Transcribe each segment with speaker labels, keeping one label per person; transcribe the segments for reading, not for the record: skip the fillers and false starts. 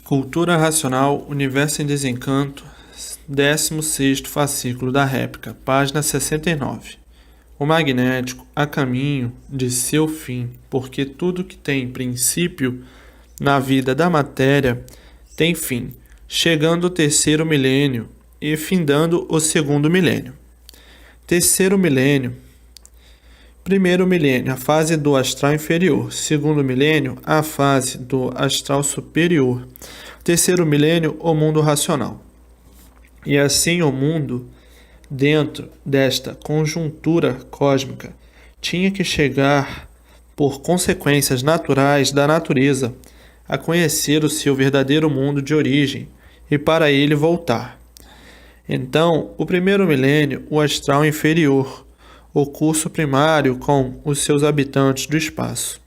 Speaker 1: Cultura Racional, Universo em Desencanto, 16º fascículo da réplica, página 69. O magnético a caminho de seu fim, porque tudo que tem princípio na vida da matéria tem fim, chegando o terceiro milênio e findando o segundo milênio. Terceiro milênio. Primeiro milênio, a fase do astral inferior. Segundo milênio, a fase do astral superior. Terceiro milênio, o mundo racional. E assim o mundo, dentro desta conjuntura cósmica, tinha que chegar, por consequências naturais da natureza, a conhecer o seu verdadeiro mundo de origem e para ele voltar. Então, o primeiro milênio, o astral inferior, o curso primário com os seus habitantes do espaço.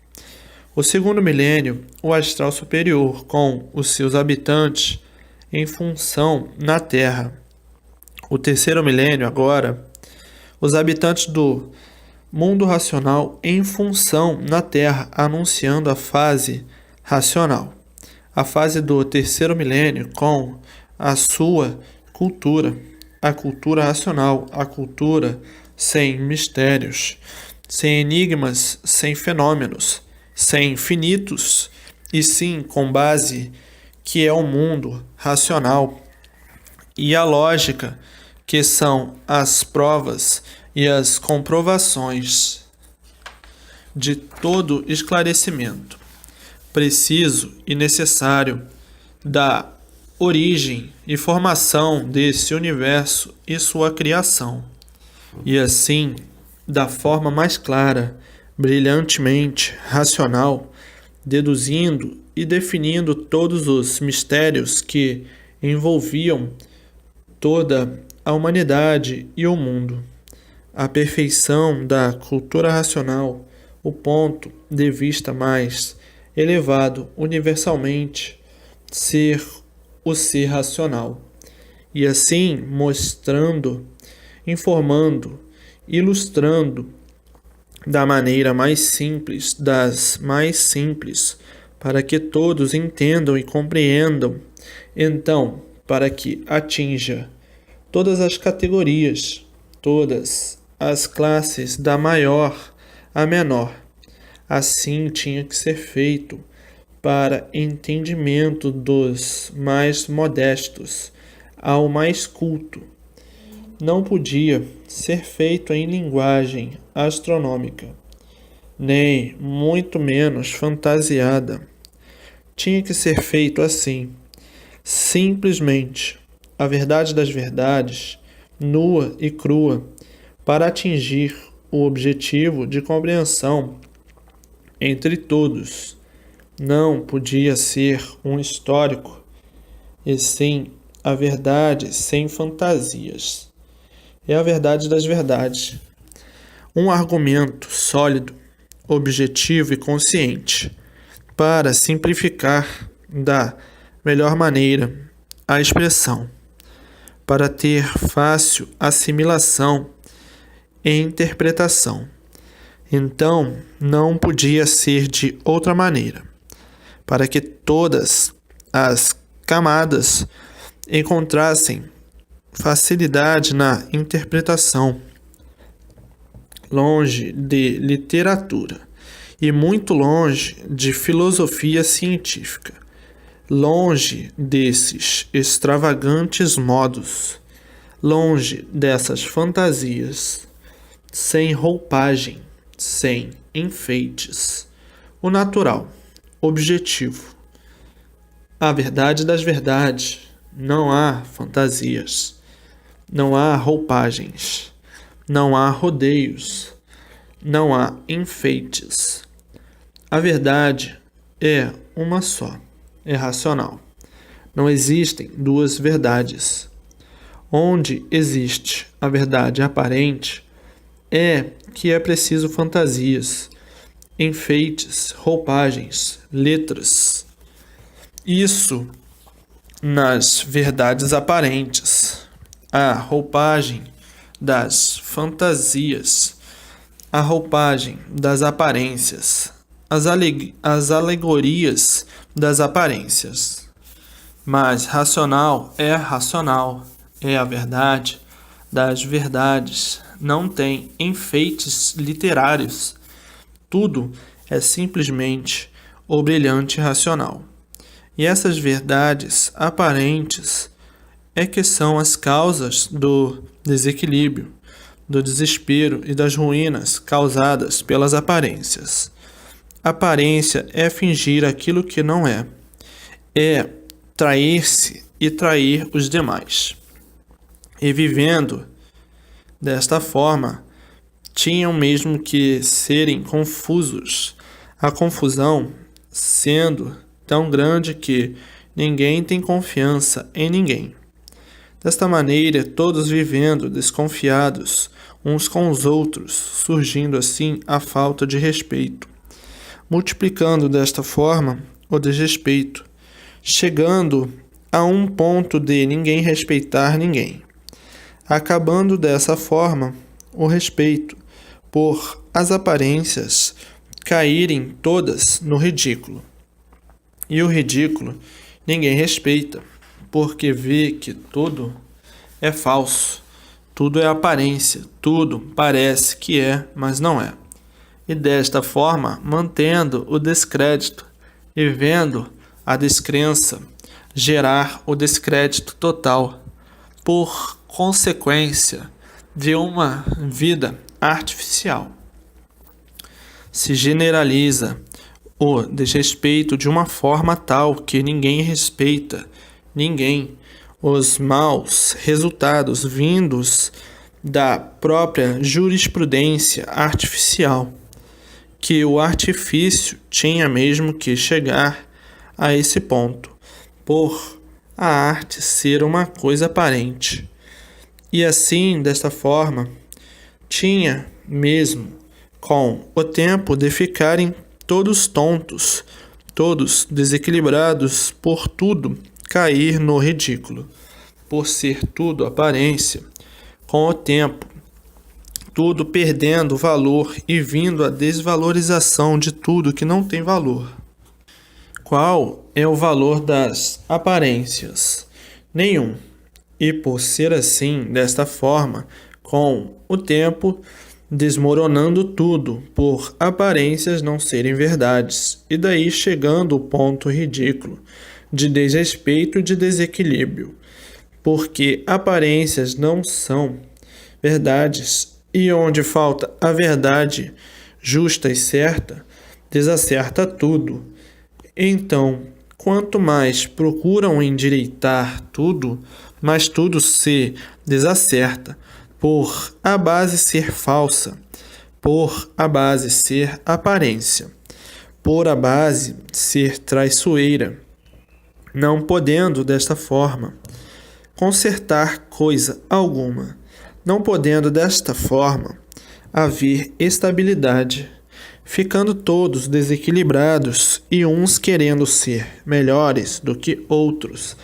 Speaker 1: O segundo milênio, o astral superior, com os seus habitantes em função na Terra. O terceiro milênio, agora, os habitantes do mundo racional em função na Terra, anunciando a fase racional. A fase do terceiro milênio com a sua cultura, a cultura racional, a cultura sem mistérios, sem enigmas, sem fenômenos, sem infinitos, e sim com base que é o mundo racional e a lógica, que são as provas e as comprovações de todo esclarecimento preciso e necessário da origem e formação desse universo e sua criação. E assim, da forma mais clara, brilhantemente racional, deduzindo e definindo todos os mistérios que envolviam toda a humanidade e o mundo. A perfeição da cultura racional, o ponto de vista mais elevado universalmente, ser o ser racional. E assim mostrando, informando, ilustrando da maneira mais simples das mais simples, para que todos entendam e compreendam, então, para que atinja todas as categorias, todas as classes, da maior a menor. Assim tinha que ser feito para entendimento dos mais modestos ao mais culto. Não podia ser feito em linguagem astronômica, nem muito menos fantasiada. Tinha que ser feito assim, simplesmente, a verdade das verdades, nua e crua, para atingir o objetivo de compreensão entre todos. Não podia ser um histórico, e sim a verdade sem fantasias. É a verdade das verdades. Um argumento sólido, objetivo e consciente, para simplificar da melhor maneira a expressão, para ter fácil assimilação e interpretação. Então, não podia ser de outra maneira, para que todas as camadas encontrassem facilidade na interpretação, longe de literatura e muito longe de filosofia científica, longe desses extravagantes modos, longe dessas fantasias, sem roupagem, sem enfeites, o natural, objetivo, a verdade das verdades. Não há fantasias, não há roupagens, não há rodeios, não há enfeites. A verdade é uma só, é racional. Não existem duas verdades. Onde existe a verdade aparente, é que é preciso fantasias, enfeites, roupagens, letras. Isso nas verdades aparentes, a roupagem das fantasias, a roupagem das aparências, as alegorias das aparências. Mas racional, é a verdade das verdades, não tem enfeites literários. Tudo é simplesmente o brilhante racional. E essas verdades aparentes é que são as causas do desequilíbrio, do desespero e das ruínas causadas pelas aparências. Aparência é fingir aquilo que não é trair-se e trair os demais. E vivendo desta forma, tinham mesmo que serem confusos, a confusão sendo tão grande que ninguém tem confiança em ninguém. Desta maneira, todos vivendo desconfiados uns com os outros, surgindo assim a falta de respeito, multiplicando desta forma o desrespeito, chegando a um ponto de ninguém respeitar ninguém, acabando dessa forma o respeito, por as aparências caírem todas no ridículo. E o ridículo ninguém respeita, porque vê que tudo é falso, tudo é aparência, tudo parece que é, mas não é. E desta forma, mantendo o descrédito e vendo a descrença gerar o descrédito total, por consequência de uma vida artificial. Se generaliza o desrespeito de uma forma tal que ninguém respeita ninguém. Os maus resultados vindos da própria jurisprudência artificial, que o artifício tinha mesmo que chegar a esse ponto, por a arte ser uma coisa aparente. E assim, desta forma, tinha mesmo com o tempo de ficarem todos tontos, todos desequilibrados, por tudo cair no ridículo, por ser tudo aparência. Com o tempo, tudo perdendo valor e vindo a desvalorização de tudo que não tem valor. Qual é o valor das aparências? Nenhum. E por ser assim, desta forma, com o tempo, desmoronando tudo, por aparências não serem verdades, e daí chegando o ponto ridículo de desrespeito e de desequilíbrio, porque aparências não são verdades, e onde falta a verdade justa e certa, desacerta tudo. Então, quanto mais procuram endireitar tudo, mais tudo se desacerta, por a base ser falsa, por a base ser aparência, por a base ser traiçoeira, não podendo desta forma consertar coisa alguma, não podendo desta forma haver estabilidade, ficando todos desequilibrados e uns querendo ser melhores do que outros,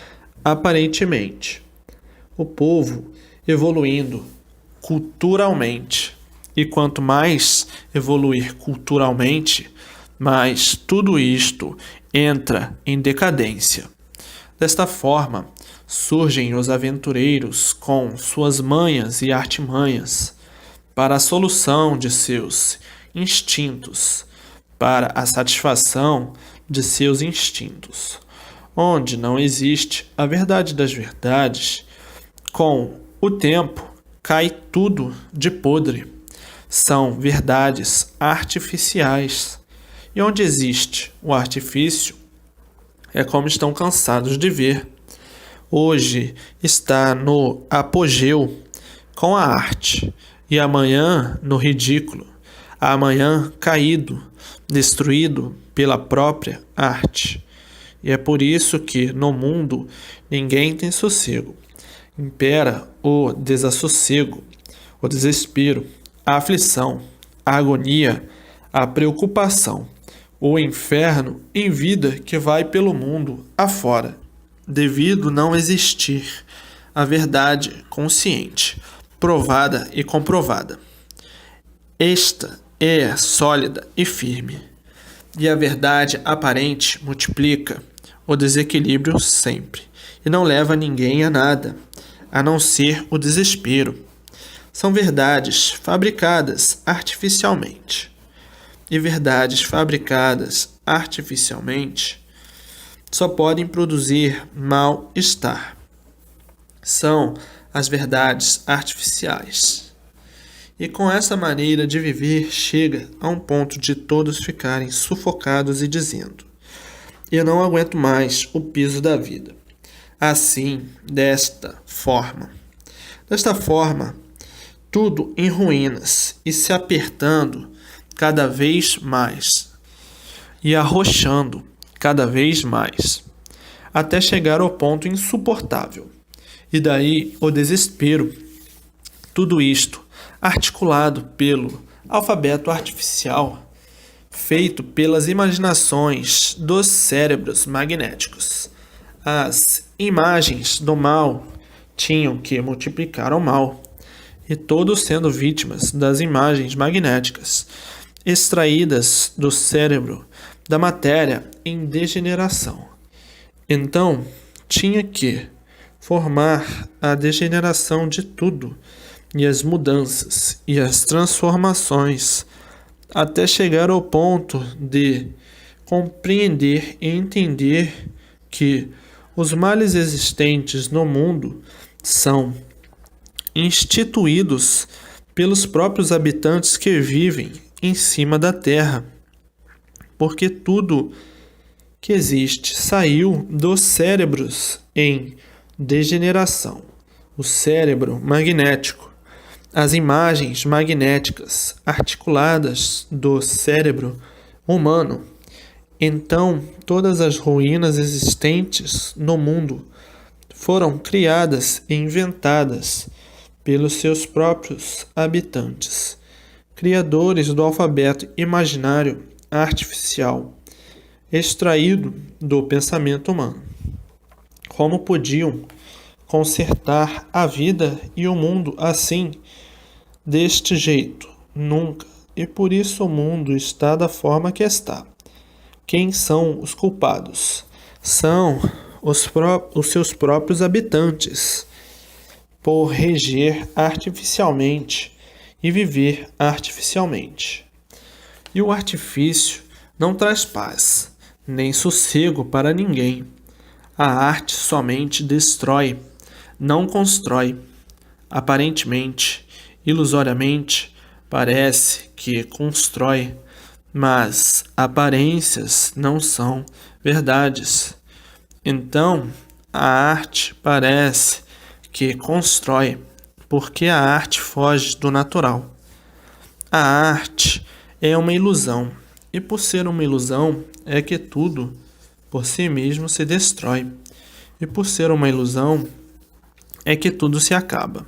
Speaker 1: aparentemente. O povo evoluindo culturalmente, e quanto mais evoluir culturalmente, mais tudo isto entra em decadência. Desta forma, surgem os aventureiros com suas manhas e artimanhas para a solução de seus instintos, para a satisfação de seus instintos. Onde não existe a verdade das verdades, com o tempo cai tudo de podre. São verdades artificiais. E onde existe o artifício, é como estão cansados de ver. Hoje está no apogeu com a arte, e amanhã no ridículo, amanhã caído, destruído pela própria arte. E é por isso que no mundo ninguém tem sossego. Impera o desassossego, o desespero, a aflição, a agonia, a preocupação, o inferno em vida que vai pelo mundo afora, devido não existir a verdade consciente, provada e comprovada. Esta é sólida e firme, e a verdade aparente multiplica o desequilíbrio sempre, e não leva ninguém a nada, a não ser o desespero. São verdades fabricadas artificialmente. E verdades fabricadas artificialmente só podem produzir mal-estar. São as verdades artificiais. E com essa maneira de viver chega a um ponto de todos ficarem sufocados e dizendo: eu não aguento mais o peso da vida. Assim, desta forma, tudo em ruínas e se apertando cada vez mais e arrochando cada vez mais, até chegar ao ponto insuportável. E daí o desespero. Tudo isto articulado pelo alfabeto artificial, feito pelas imaginações dos cérebros magnéticos. As imagens do mal tinham que multiplicar o mal, e todos sendo vítimas das imagens magnéticas, extraídas do cérebro da matéria em degeneração. Então, tinha que formar a degeneração de tudo, e as mudanças e as transformações, até chegar ao ponto de compreender e entender que os males existentes no mundo são instituídos pelos próprios habitantes que vivem em cima da terra, porque tudo que existe saiu dos cérebros em degeneração. O cérebro magnético, as imagens magnéticas articuladas do cérebro humano. Então, todas as ruínas existentes no mundo foram criadas e inventadas pelos seus próprios habitantes, criadores do alfabeto imaginário artificial, extraído do pensamento humano. Como podiam consertar a vida e o mundo assim, deste jeito? Nunca. E por isso o mundo está da forma que está. Quem são os culpados? São os seus próprios habitantes, por reger artificialmente e viver artificialmente. E o artifício não traz paz, nem sossego para ninguém. A arte somente destrói, não constrói. Aparentemente, ilusoriamente, parece que constrói, mas aparências não são verdades. Então, a arte parece que constrói, porque a arte foge do natural. A arte é uma ilusão, e por ser uma ilusão é que tudo por si mesmo se destrói, e por ser uma ilusão é que tudo se acaba.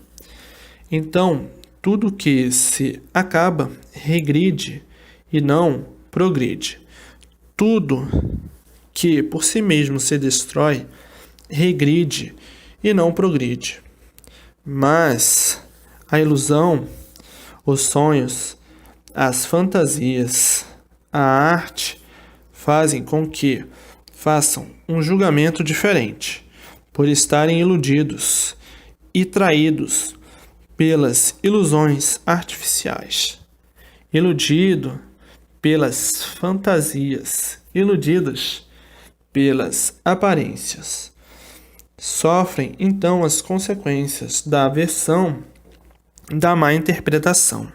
Speaker 1: Então, tudo que se acaba regride e não progride. Tudo que por si mesmo se destrói regride e não progride. Mas a ilusão, os sonhos, as fantasias, a arte fazem com que façam um julgamento diferente, por estarem iludidos e traídos pelas ilusões artificiais. Iludido pelas fantasias, iludidos pelas aparências. Sofrem então as consequências da aversão, da má interpretação.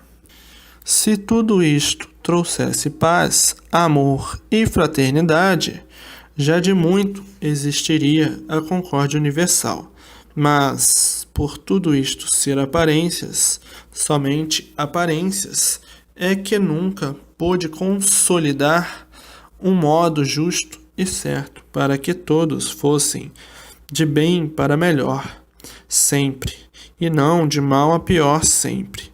Speaker 1: Se tudo isto trouxesse paz, amor e fraternidade, já de muito existiria a concórdia universal. Mas, por tudo isto ser aparências, somente aparências, é que nunca pôde consolidar um modo justo e certo para que todos fossem de bem para melhor, sempre, e não de mal a pior sempre,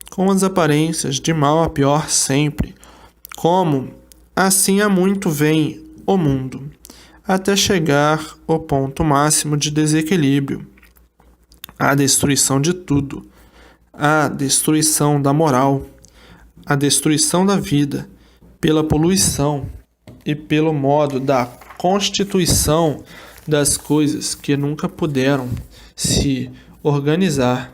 Speaker 1: com as aparências de mal a pior sempre, como assim há muito vem o mundo, até chegar ao ponto máximo de desequilíbrio, a destruição de tudo, a destruição da moral, a destruição da vida, pela poluição e pelo modo da constituição das coisas que nunca puderam se organizar.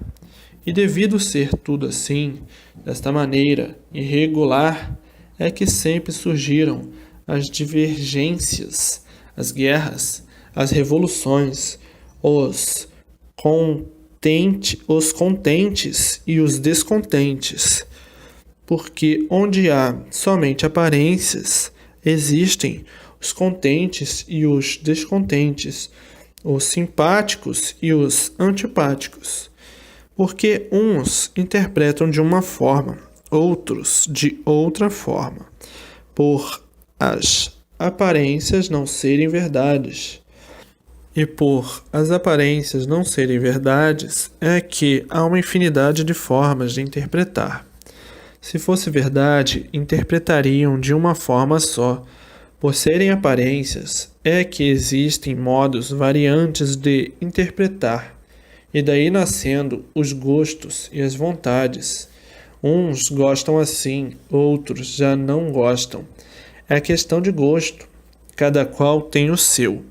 Speaker 1: E devido ser tudo assim, desta maneira irregular, é que sempre surgiram as divergências, as guerras, as revoluções, os contentes e os descontentes. Porque onde há somente aparências, existem os contentes e os descontentes, os simpáticos e os antipáticos. Porque uns interpretam de uma forma, outros de outra forma, por as aparências não serem verdades. E por as aparências não serem verdades, é que há uma infinidade de formas de interpretar. Se fosse verdade, interpretariam de uma forma só. Por serem aparências, é que existem modos variantes de interpretar, e daí nascendo os gostos e as vontades. Uns gostam assim, outros já não gostam. É questão de gosto, cada qual tem o seu.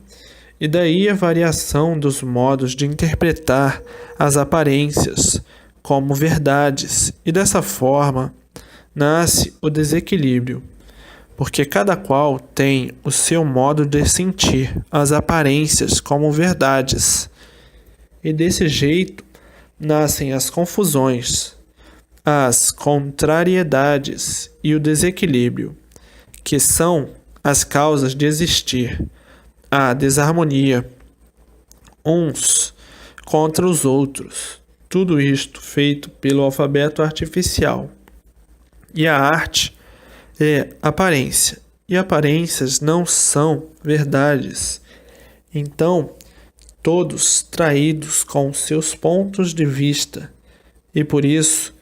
Speaker 1: E daí a variação dos modos de interpretar as aparências como verdades, e dessa forma nasce o desequilíbrio, porque cada qual tem o seu modo de sentir as aparências como verdades. E desse jeito nascem as confusões, as contrariedades e o desequilíbrio, que são as causas de existir a desarmonia, uns contra os outros. Tudo isto feito pelo alfabeto artificial. E a arte é aparência, e aparências não são verdades. Então, todos traídos com seus pontos de vista, e por isso,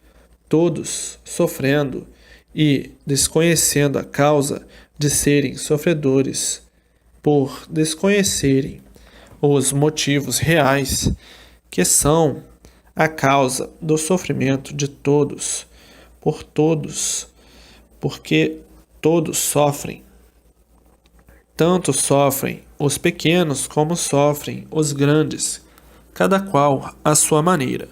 Speaker 1: todos sofrendo e desconhecendo a causa de serem sofredores, por desconhecerem os motivos reais que são a causa do sofrimento de todos, por todos, porque todos sofrem. Tanto sofrem os pequenos como sofrem os grandes, cada qual à sua maneira.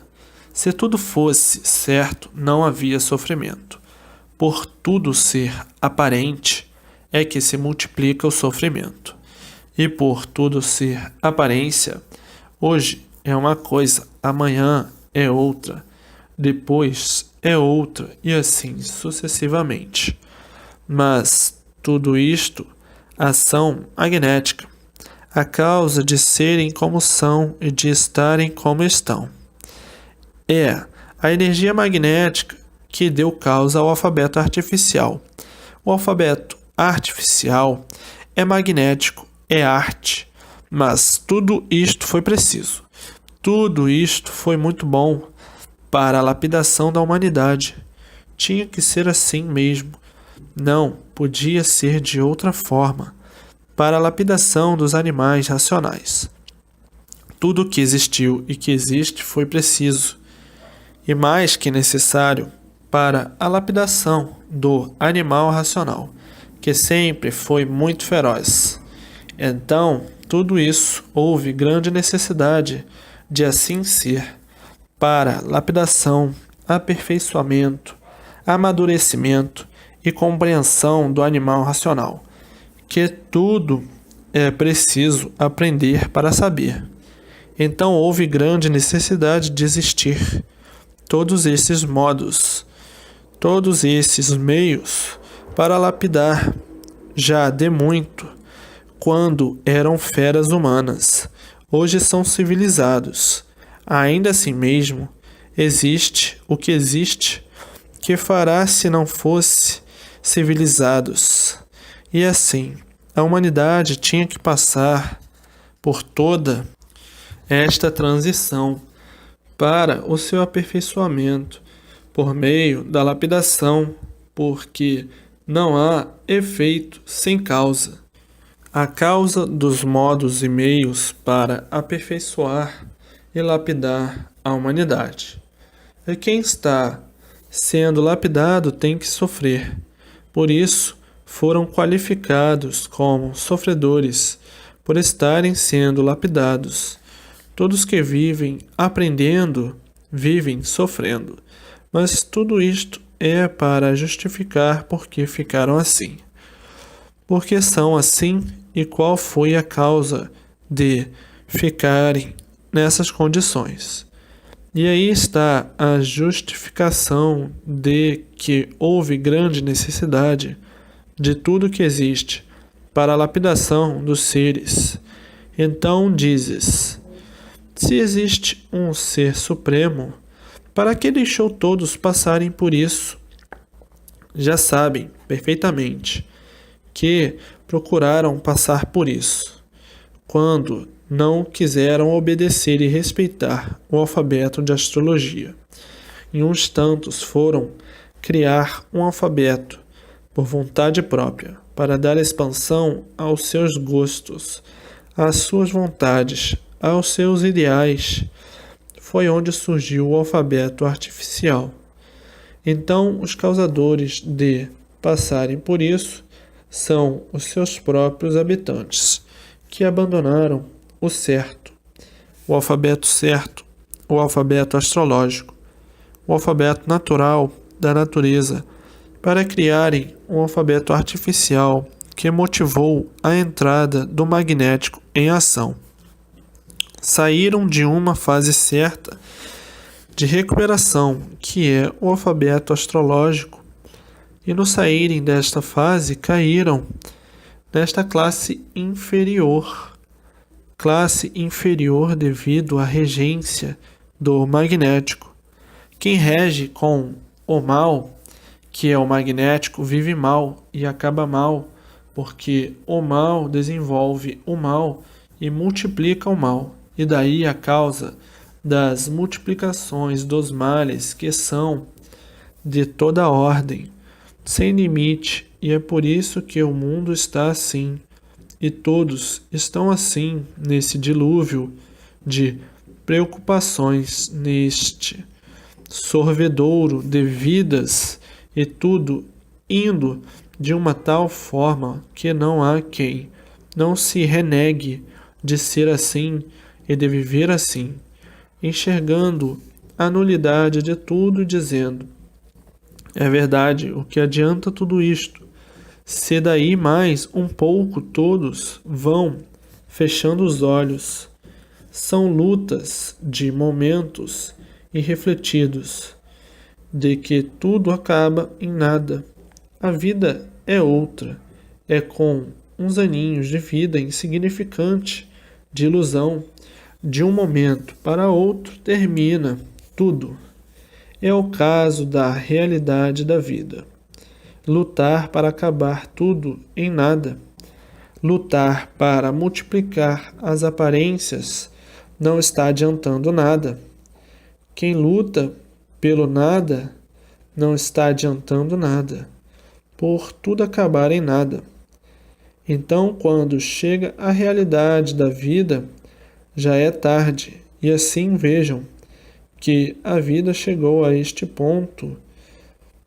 Speaker 1: Se tudo fosse certo, não havia sofrimento. Por tudo ser aparente, é que se multiplica o sofrimento. E por tudo ser aparência, hoje é uma coisa, amanhã é outra, depois é outra e assim sucessivamente. Mas tudo isto, ação magnética, a causa de serem como são e de estarem como estão. É a energia magnética que deu causa ao alfabeto artificial. O alfabeto artificial é magnético, é arte, mas tudo isto foi preciso. Tudo isto foi muito bom para a lapidação da humanidade. Tinha que ser assim mesmo. Não podia ser de outra forma. Para a lapidação dos animais racionais. Tudo o que existiu e que existe foi preciso, e mais que necessário, para a lapidação do animal racional, que sempre foi muito feroz. Então, tudo isso houve grande necessidade de assim ser, para lapidação, aperfeiçoamento, amadurecimento e compreensão do animal racional, que tudo é preciso aprender para saber. Então houve grande necessidade de existir todos esses modos, todos esses meios para lapidar, já de muito, quando eram feras humanas, hoje são civilizados. Ainda assim mesmo, existe o que existe, que fará se não fosse civilizados. E assim, a humanidade tinha que passar por toda esta transição para o seu aperfeiçoamento, por meio da lapidação, porque não há efeito sem causa. A causa dos modos e meios para aperfeiçoar e lapidar a humanidade. E quem está sendo lapidado tem que sofrer. Por isso, foram qualificados como sofredores, por estarem sendo lapidados. Todos que vivem aprendendo, vivem sofrendo. Mas tudo isto é para justificar por que ficaram assim. Porque são assim e qual foi a causa de ficarem nessas condições. E aí está a justificação de que houve grande necessidade de tudo que existe para a lapidação dos seres. Então dizes: se existe um ser supremo, para que deixou todos passarem por isso? Já sabem perfeitamente que procuraram passar por isso, quando não quiseram obedecer e respeitar o alfabeto de astrologia. E uns tantos foram criar um alfabeto por vontade própria, para dar expansão aos seus gostos, às suas vontades, aos seus ideais. Foi onde surgiu o alfabeto artificial. Então, os causadores de passarem por isso são os seus próprios habitantes, que abandonaram o certo, o alfabeto astrológico, o alfabeto natural da natureza, para criarem um alfabeto artificial que motivou a entrada do magnético em ação. Saíram de uma fase certa de recuperação, que é o alfabeto astrológico, e no saírem desta fase caíram nesta classe inferior devido à regência do magnético. Quem rege com o mal, que é o magnético, vive mal e acaba mal, porque o mal desenvolve o mal e multiplica o mal. E daí a causa das multiplicações dos males, que são de toda ordem, sem limite, e é por isso que o mundo está assim, e todos estão assim nesse dilúvio de preocupações, neste sorvedouro de vidas, e tudo indo de uma tal forma que não há quem não se renegue de ser assim e de viver assim, enxergando a nulidade de tudo e dizendo: é verdade, o que adianta tudo isto? Se daí mais um pouco todos vão fechando os olhos. São lutas de momentos irrefletidos, de que tudo acaba em nada. A vida é outra, é com uns aninhos de vida insignificante, de ilusão. De um momento para outro termina tudo. É o caso da realidade da vida. Lutar para acabar tudo em nada. Lutar para multiplicar as aparências não está adiantando nada. Quem luta pelo nada não está adiantando nada, por tudo acabar em nada. Então, quando chega a realidade da vida, já é tarde, e assim vejam que a vida chegou a este ponto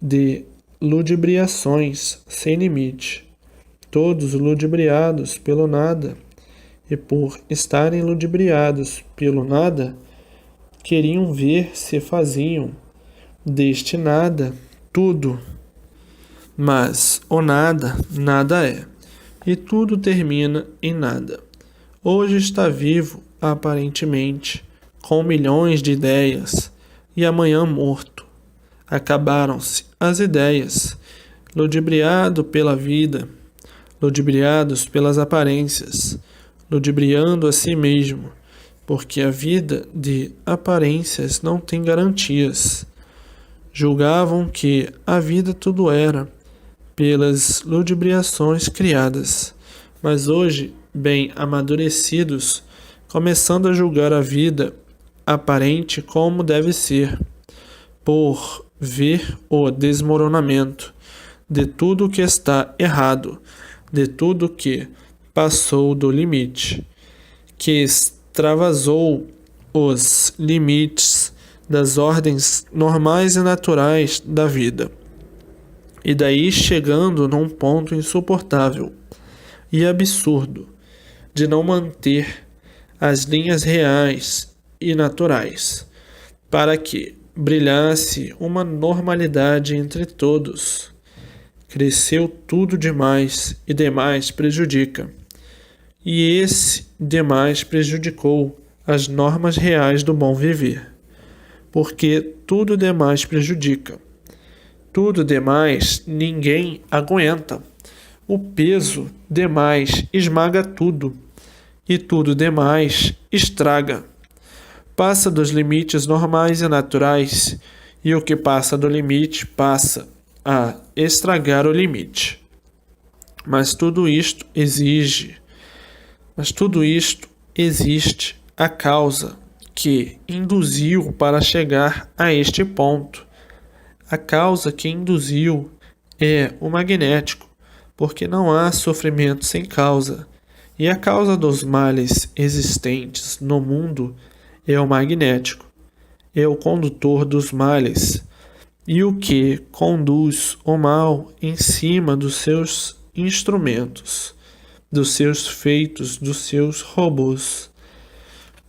Speaker 1: de ludibriações sem limite, todos ludibriados pelo nada, e por estarem ludibriados pelo nada, queriam ver se faziam deste nada tudo, mas o nada, nada é, e tudo termina em nada. Hoje está vivo, aparentemente, com milhões de ideias, e amanhã morto. Acabaram-se as ideias, ludibriado pela vida, ludibriados pelas aparências, ludibriando a si mesmo, porque a vida de aparências não tem garantias. Julgavam que a vida tudo era, pelas ludibriações criadas, mas hoje, bem amadurecidos, começando a julgar a vida aparente como deve ser, por ver o desmoronamento de tudo que está errado, de tudo que passou do limite, que extravasou os limites das ordens normais e naturais da vida, e daí chegando num ponto insuportável e absurdo de não manter as linhas reais e naturais, para que brilhasse uma normalidade entre todos. Cresceu tudo demais e demais prejudica. E esse demais prejudicou as normas reais do bom viver, porque tudo demais prejudica. Tudo demais ninguém aguenta. O peso demais esmaga tudo, e tudo demais estraga. Passa dos limites normais e naturais, e o que passa do limite passa a estragar o limite. Mas tudo isto existe a causa que induziu para chegar a este ponto. A causa que induziu é o magnético, porque não há sofrimento sem causa. E a causa dos males existentes no mundo é o magnético, é o condutor dos males, e o que conduz o mal em cima dos seus instrumentos, dos seus feitos, dos seus robôs.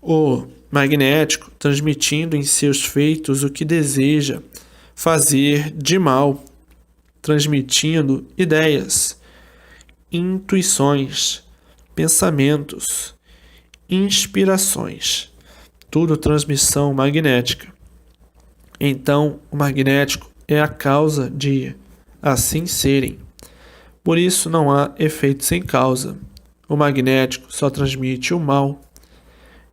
Speaker 1: O magnético transmitindo em seus feitos o que deseja fazer de mal, transmitindo ideias, intuições, pensamentos, inspirações, tudo transmissão magnética. Então, o magnético é a causa de assim serem. Por isso não há efeito sem causa. O magnético só transmite o mal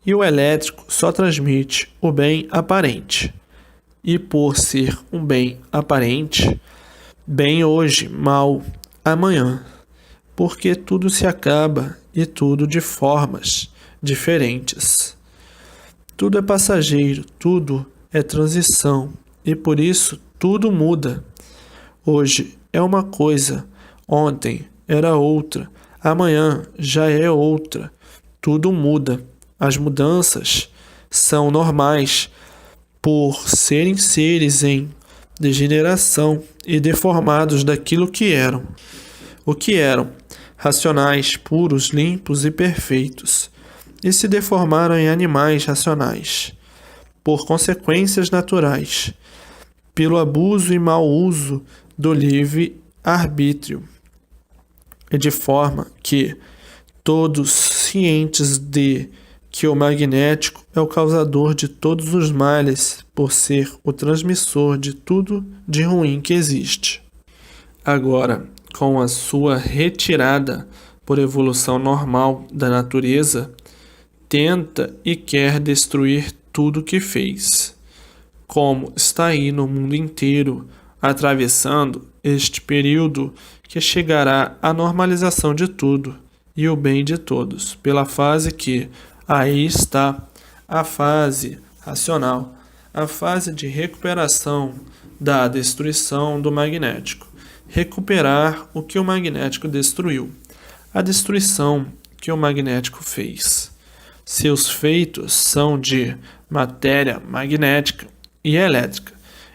Speaker 1: e o elétrico só transmite o bem aparente. E por ser um bem aparente, bem hoje, mal amanhã, porque tudo se acaba e tudo de formas diferentes. Tudo é passageiro, tudo é transição e por isso tudo muda. Hoje é uma coisa, ontem era outra, amanhã já é outra. Tudo muda. As mudanças são normais por serem seres em degeneração e deformados daquilo que eram. O que eram? Racionais, puros, limpos e perfeitos, e se deformaram em animais racionais, por consequências naturais, pelo abuso e mau uso do livre-arbítrio, e de forma que, todos cientes de que o magnético é o causador de todos os males, por ser o transmissor de tudo de ruim que existe. Agora, com a sua retirada por evolução normal da natureza, tenta e quer destruir tudo que fez. Como está aí no mundo inteiro, atravessando este período que chegará à normalização de tudo e o bem de todos, pela fase que aí está, a fase racional, a fase de recuperação da destruição do magnético. Recuperar o que o magnético destruiu, a destruição que o magnético fez. Seus feitos são de matéria magnética e elétrica,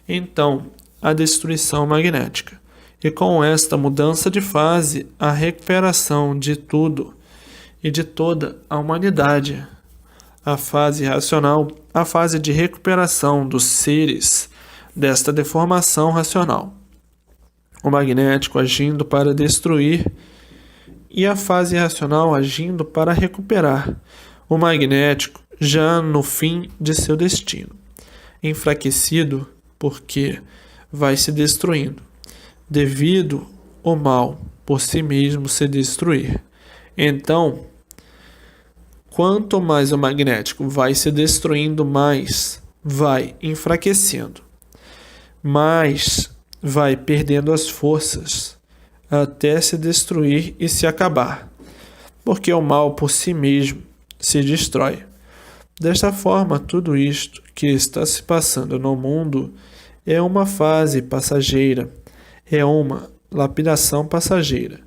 Speaker 1: então a destruição magnética. E com esta mudança de fase, a recuperação de tudo e de toda a humanidade. A fase racional, a fase de recuperação dos seres desta deformação racional. O magnético agindo para destruir e a fase racional agindo para recuperar. O magnético já no fim de seu destino, enfraquecido porque vai se destruindo, devido ao mal por si mesmo se destruir. Então, quanto mais o magnético vai se destruindo, mais vai enfraquecendo, mais vai perdendo as forças até se destruir e se acabar, porque o mal por si mesmo se destrói. Desta forma, tudo isto que está se passando no mundo é uma fase passageira, é uma lapidação passageira,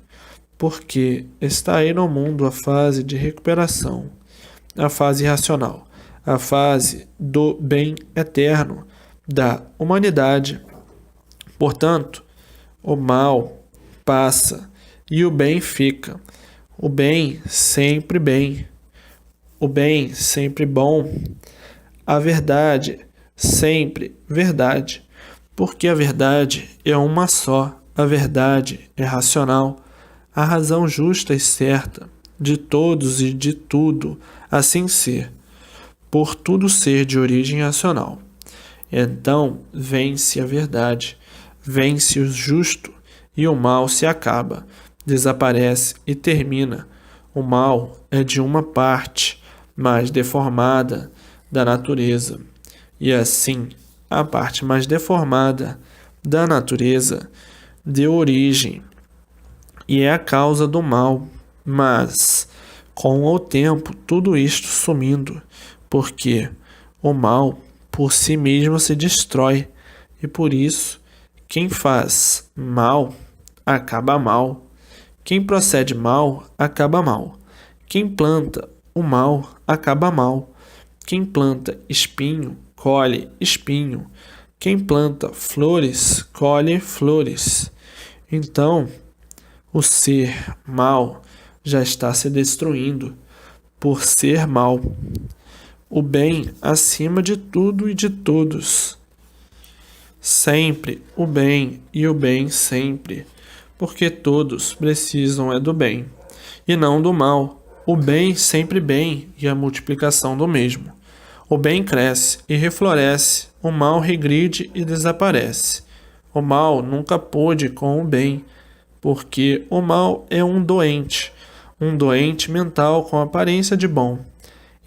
Speaker 1: porque está aí no mundo a fase de recuperação, a fase racional, a fase do bem eterno da humanidade. Portanto, o mal passa e o bem fica. o bem sempre bem, o bem sempre bom, a verdade sempre verdade, porque a verdade é uma só, a verdade é racional, a razão justa e certa de todos e de tudo, assim ser, por tudo ser de origem racional. Então vence a verdade, vence o justo e o mal se acaba, desaparece e termina. O mal é de uma parte mais deformada da natureza, e assim a parte mais deformada da natureza deu origem e é a causa do mal, mas com o tempo tudo isto sumindo, porque o mal por si mesmo se destrói, e por isso quem faz mal acaba mal, quem procede mal acaba mal, quem planta o mal acaba mal, quem planta espinho colhe espinho, quem planta flores colhe flores. Então, o ser mal já está se destruindo por ser mal. O bem acima de tudo e de todos. Sempre o bem e o bem sempre, porque todos precisam é do bem e não do mal. O bem sempre bem e a multiplicação do mesmo. O bem cresce e refloresce, o mal regride e desaparece. O mal nunca pôde com o bem, porque o mal é um doente mental com aparência de bom.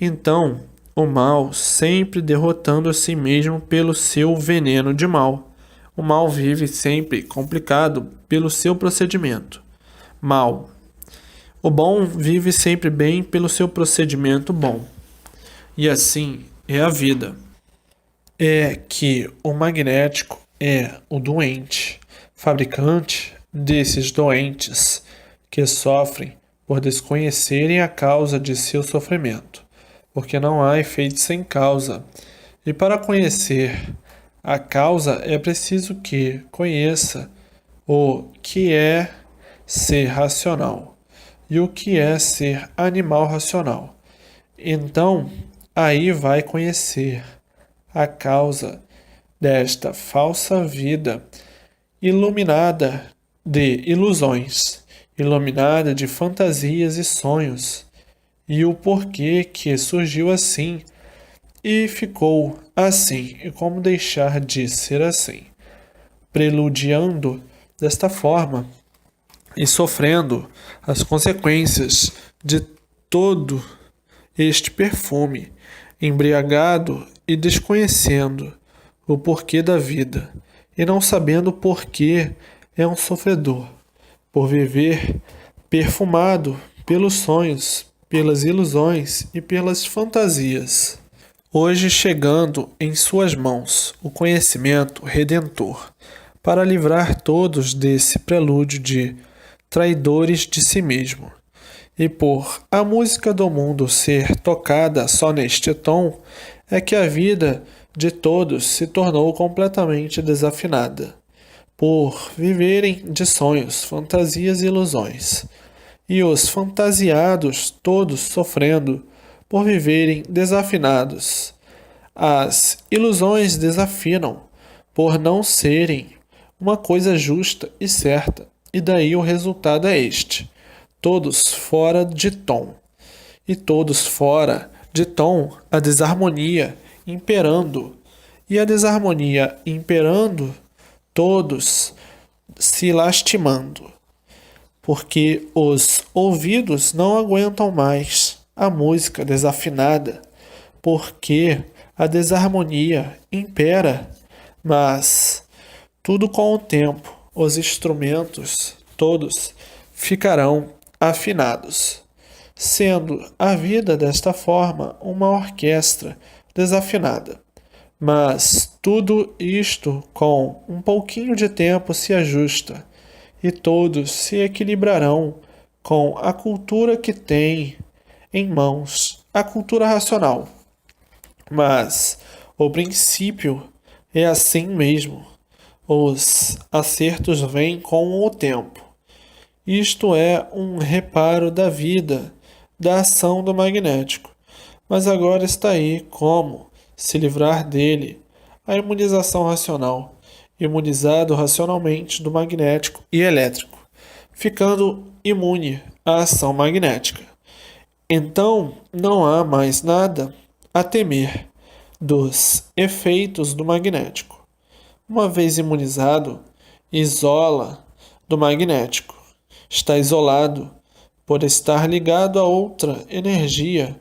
Speaker 1: Então, o mal sempre derrotando a si mesmo pelo seu veneno de mal. O mal vive sempre complicado pelo seu procedimento. Mal. O bom vive sempre bem pelo seu procedimento bom. E assim é a vida. É que o magnético é o doente, fabricante desses doentes que sofrem por desconhecerem a causa de seu sofrimento, porque não há efeito sem causa. E para conhecer a causa é preciso que conheça o que é ser racional e o que é ser animal racional. Então, aí vai conhecer a causa desta falsa vida iluminada de ilusões, iluminada de fantasias e sonhos, e o porquê que surgiu assim e ficou assim, e como deixar de ser assim, preludiando desta forma e sofrendo as consequências de todo este perfume, embriagado e desconhecendo o porquê da vida, e não sabendo o porquê é um sofredor, por viver perfumado pelos sonhos, pelas ilusões e pelas fantasias. Hoje chegando em suas mãos o conhecimento redentor, para livrar todos desse prelúdio de traidores de si mesmo. E por a música do mundo ser tocada só neste tom, é que a vida de todos se tornou completamente desafinada, por viverem de sonhos, fantasias e ilusões, e os fantasiados todos sofrendo por viverem desafinados. As ilusões desafinam por não serem uma coisa justa e certa, e daí o resultado é este: todos fora de tom, e todos fora de tom, a desarmonia imperando, e a desarmonia imperando, todos se lastimando, porque os ouvidos não aguentam mais a música desafinada, porque a desarmonia impera, mas tudo com o tempo, os instrumentos todos ficarão afinados, sendo a vida desta forma uma orquestra desafinada. Mas tudo isto com um pouquinho de tempo se ajusta, e todos se equilibrarão com a cultura que tem em mãos, a cultura racional. Mas o princípio é assim mesmo. Os acertos vêm com o tempo, Isto é um reparo da vida, da ação do magnético. Mas agora está aí como se livrar dele. A imunização racional, imunizado racionalmente do magnético e elétrico, ficando imune à ação magnética. Então, não há mais nada a temer dos efeitos do magnético. Uma vez imunizado, isola do magnético. Está isolado por estar ligado a outra energia,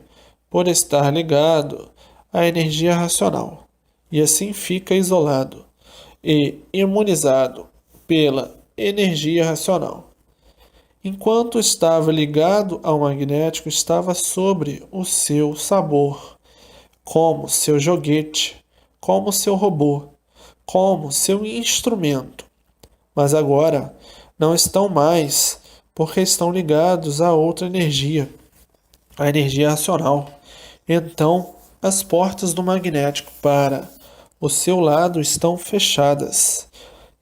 Speaker 1: por estar ligado à energia racional. E assim fica isolado e imunizado pela energia racional. Enquanto estava ligado ao magnético, estava sobre o seu sabor, como seu joguete, como seu robô, como seu instrumento. Mas agora não estão mais, porque estão ligados a outra energia, a energia racional. Então, as portas do magnético para o seu lado estão fechadas.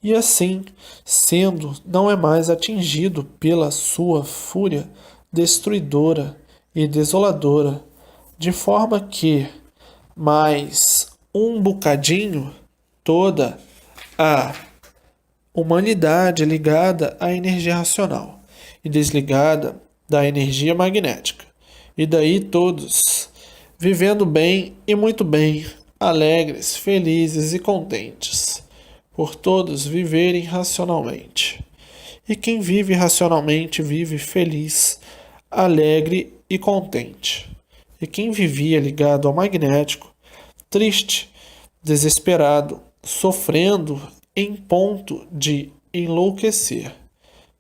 Speaker 1: E assim, sendo, não é mais atingido pela sua fúria destruidora e desoladora, de forma que mais um bocadinho toda a humanidade ligada à energia racional e desligada da energia magnética. E daí todos vivendo bem e muito bem, alegres, felizes e contentes, por todos viverem racionalmente. E quem vive racionalmente vive feliz, alegre e contente. E quem vivia ligado ao magnético, triste, desesperado, sofrendo em ponto de enlouquecer,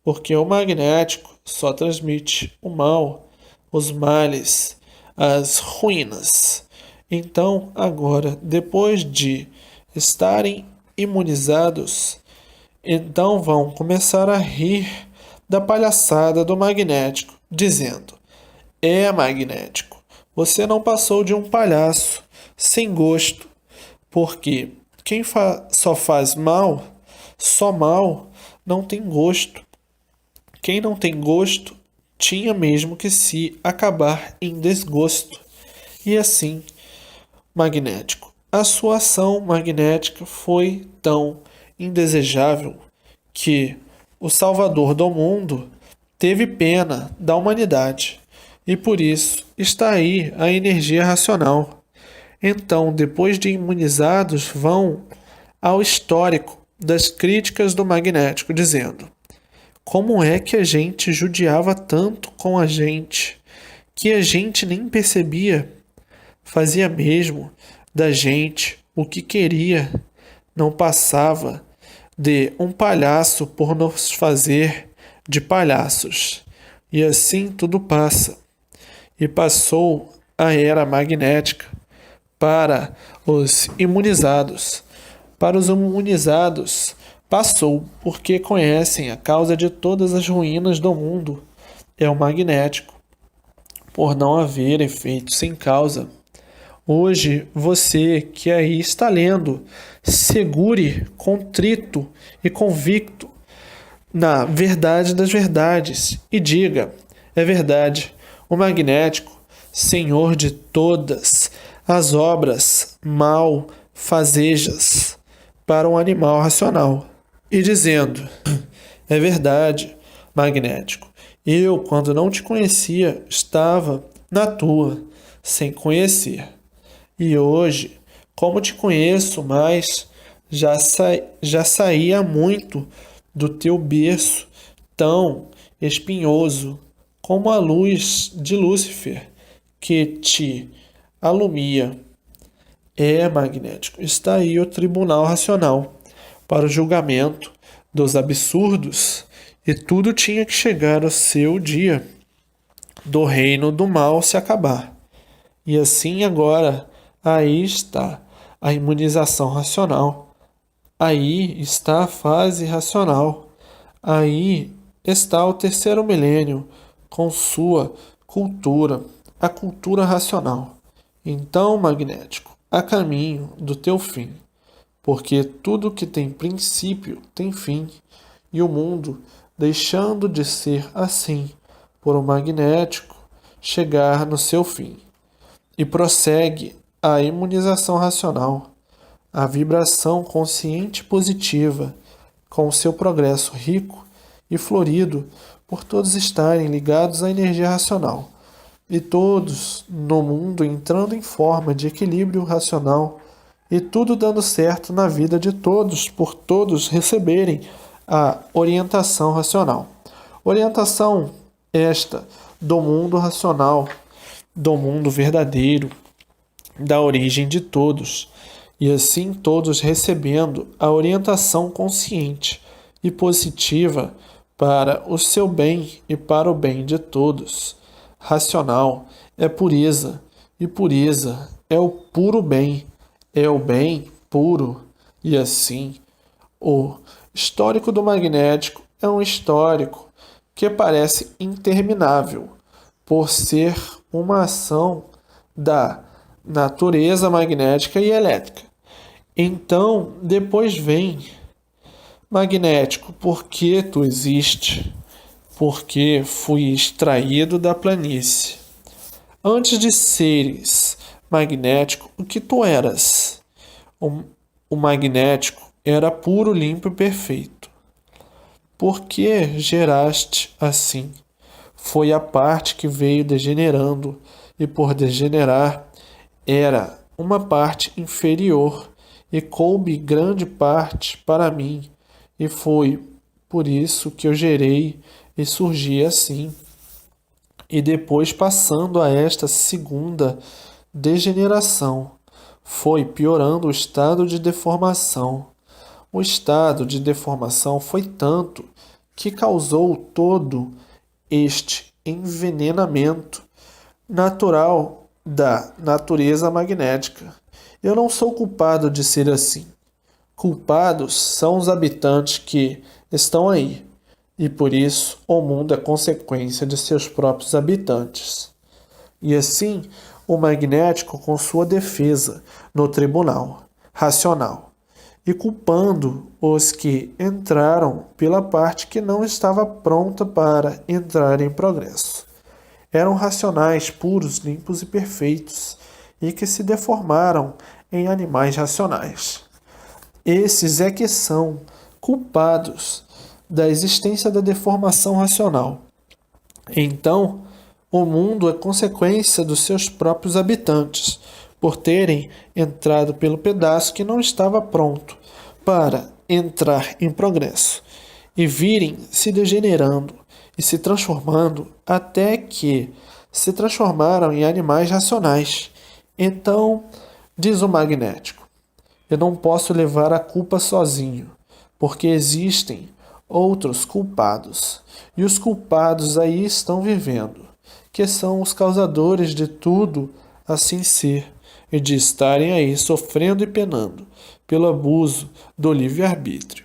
Speaker 1: porque o magnético só transmite o mal, os males, as ruínas. Então, agora, depois de estarem imunizados, então vão começar a rir da palhaçada do magnético, dizendo: é magnético, você não passou de um palhaço sem gosto, porque quem só faz mal, só mal, não tem gosto. Quem não tem gosto tinha mesmo que se acabar em desgosto. E assim, magnético. A sua ação magnética foi tão indesejável que o Salvador do mundo teve pena da humanidade. E por isso está aí a energia racional. Então, depois de imunizados, vão ao histórico das críticas do magnético, dizendo: como é que a gente judiava tanto com a gente, que a gente nem percebia, fazia mesmo da gente o que queria, não passava de um palhaço por nos fazer de palhaços. E assim tudo passa. E passou a era magnética para os imunizados. Para os imunizados, passou, porque conhecem a causa de todas as ruínas do mundo. É o magnético, por não haver efeito sem causa. Hoje, você que aí está lendo, segure, contrito e convicto na verdade das verdades e diga: é verdade, o magnético, senhor de todas as obras malfazejas para um animal racional. E dizendo: é verdade, magnético, eu, quando não te conhecia, estava na tua, sem conhecer. E hoje, como te conheço mais, já saí há muito do teu berço tão espinhoso como a luz de Lúcifer que te alumia. É magnético. Está aí o tribunal racional para o julgamento dos absurdos, e tudo tinha que chegar ao seu dia do reino do mal se acabar. E assim agora, aí está a imunização racional. Aí está a fase racional. Aí está o terceiro milênio com sua cultura, a cultura racional. Então, magnético, a caminho do teu fim, porque tudo que tem princípio tem fim, e o mundo deixando de ser assim, por um magnético chegar no seu fim. E prossegue a imunização racional, a vibração consciente positiva, com o seu progresso rico e florido, por todos estarem ligados à energia racional, e todos no mundo entrando em forma de equilíbrio racional, e tudo dando certo na vida de todos, por todos receberem a orientação racional. Orientação esta do mundo racional, do mundo verdadeiro, da origem de todos, e assim todos recebendo a orientação consciente e positiva para o seu bem e para o bem de todos. Racional é pureza, e pureza é o puro bem, é o bem puro, e assim o histórico do magnético é um histórico que parece interminável, por ser uma ação da natureza magnética e elétrica. Então, depois vem magnético, porque tu existe, porque fui extraído da planície. Antes de seres magnético, o que tu eras? O magnético era puro, limpo e perfeito. Por que geraste assim? Foi a parte que veio degenerando, e por degenerar era uma parte inferior, e coube grande parte para mim, e foi por isso que eu gerei e surgi assim. E depois, passando a esta segunda degeneração, foi piorando o estado de deformação. O estado de deformação foi tanto que causou todo este envenenamento natural da natureza magnética. Eu não sou culpado de ser assim. Culpados são os habitantes que estão aí, e por isso o mundo é consequência de seus próprios habitantes. E assim, o magnético com sua defesa no tribunal racional, e culpando os que entraram pela parte que não estava pronta para entrar em progresso. Eram racionais, puros, limpos e perfeitos, e que se deformaram em animais racionais. Esses é que são culpados da existência da deformação racional. Então, o mundo é consequência dos seus próprios habitantes, por terem entrado pelo pedaço que não estava pronto para entrar em progresso, e virem se degenerando e se transformando até que se transformaram em animais racionais. Então, diz o magnético, eu não posso levar a culpa sozinho, porque existem outros culpados, e os culpados aí estão vivendo, que são os causadores de tudo assim ser, e de estarem aí sofrendo e penando pelo abuso do livre-arbítrio.